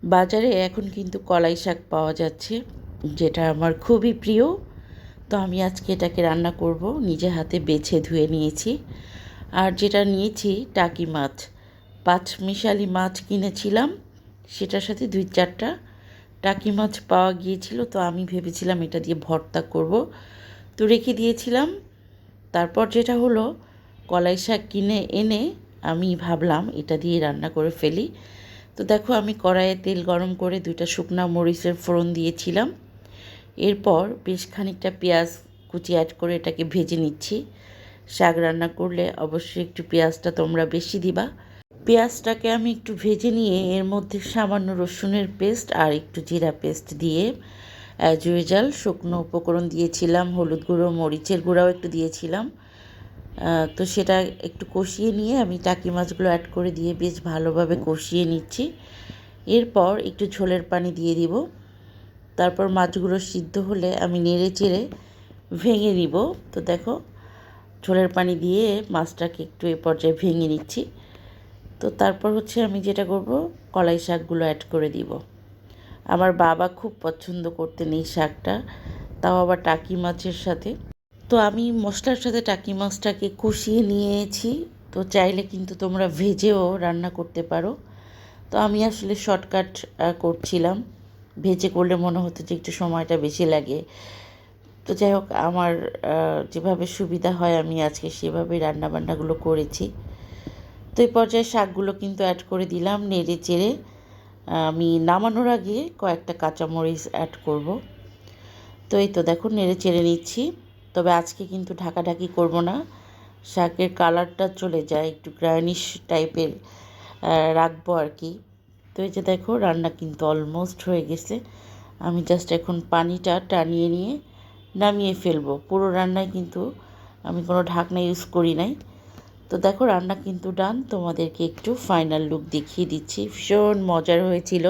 বাজারে এখন কিন্তু কলাই শাক পাওয়া যাচ্ছে, যেটা আমার খুবই প্রিয়। তো আমি আজকে এটাকে রান্না করব। নিজে হাতে বেছে ধুয়ে নিয়েছি। আর যেটা নিয়েছি টাকি মাছ, পাঁচমিশালি মাছ কিনেছিলাম, সেটার সাথে 2-4টা টাকি মাছ পাওয়া গিয়েছিল। তো আমি ভেবেছিলাম এটা দিয়ে ভর্তা করব, তো রেখে দিয়েছিলাম। তারপর যেটা হলো, কলাই শাক কিনে এনে আমি ভাবলাম এটা দিয়ে রান্না করে ফেলি। তো দেখো, আমি কড়াইয়ে তেল গরম করে 2টা শুকনা মরিচের ফোড়ন দিয়েছিলাম। এরপর বেশ খানিকটা পেঁয়াজ কুচি অ্যাড করে এটাকে ভেজে নিচ্ছি। শাক রান্না করলে অবশ্যই একটু পেঁয়াজটা তোমরা বেশি দিবা। পেঁয়াজটাকে আমি একটু ভেজে নিয়ে এর মধ্যে সামান্য রসুনের পেস্ট আর একটু জিরা পেস্ট দিয়ে অ্যাজ ইউজুয়াল শুকনো উপকরণ দিয়েছিলাম, হলুদ গুঁড়ো, মরিচের গুঁড়াও একটু দিয়েছিলাম। তো সেটা একটু কষিয়ে নিয়ে আমি টাকি মাছগুলো অ্যাড করে দিয়ে বেশ ভালোভাবে কষিয়ে নিচ্ছি। এরপর একটু ঝোলের পানি দিয়ে দিব। তারপর মাছগুলো সিদ্ধ হলে আমি নেড়ে চেড়ে ভেঙে নিব। তো দেখো, ঝোলের পানি দিয়ে মাছটাকে একটু এ পর্যায়ে ভেঙে নিচ্ছি। তো তারপর হচ্ছে আমি যেটা করব, কলাই শাকগুলো অ্যাড করে দিব। আমার বাবা খুব পছন্দ করতেন এই শাকটা, তাও আবার টাকি মাছের সাথে। তো আমি মশলার সাথে টাকি মাছটাকে কষিয়ে নিয়েছি। তো চাইলে কিন্তু তোমরা ভেজেও রান্না করতে পারো। তো আমি আসলে শর্টকাট করছিলাম। ভেজে করলে মনে হতো যে একটু সময়টা বেশি লাগে। তো যাই হোক, আমার যেভাবে সুবিধা হয় আমি আজকে সেভাবেই রান্নাবান্নাগুলো করেছি। তো এই পর্যায়ে শাকগুলো কিন্তু অ্যাড করে দিলাম নেড়ে চেড়ে। আমি নামানোর আগে কয়েকটা কাঁচামরিচ অ্যাড করব। তো এই তো দেখো, নেড়ে চেড়ে নিচ্ছি। তবে আজকে কিন্তু ঢাকাঢাকি করব না, শাকের কালারটা চলে যায়, একটু গ্রানিশ টাইপের রাখবো আর কি। তো এই যে দেখো, রান্না কিন্তু অলমোস্ট হয়ে গেছে। আমি জাস্ট এখন পানিটা টানিয়ে নিয়ে নামিয়ে ফেলবো। পুরো রান্নায় কিন্তু আমি কোনো ঢাকনা ইউজ করি নাই। তো দেখো, রান্না কিন্তু ডান। তোমাদেরকে একটু ফাইনাল লুক দেখিয়ে দিচ্ছি। ভীষণ মজার হয়েছিল।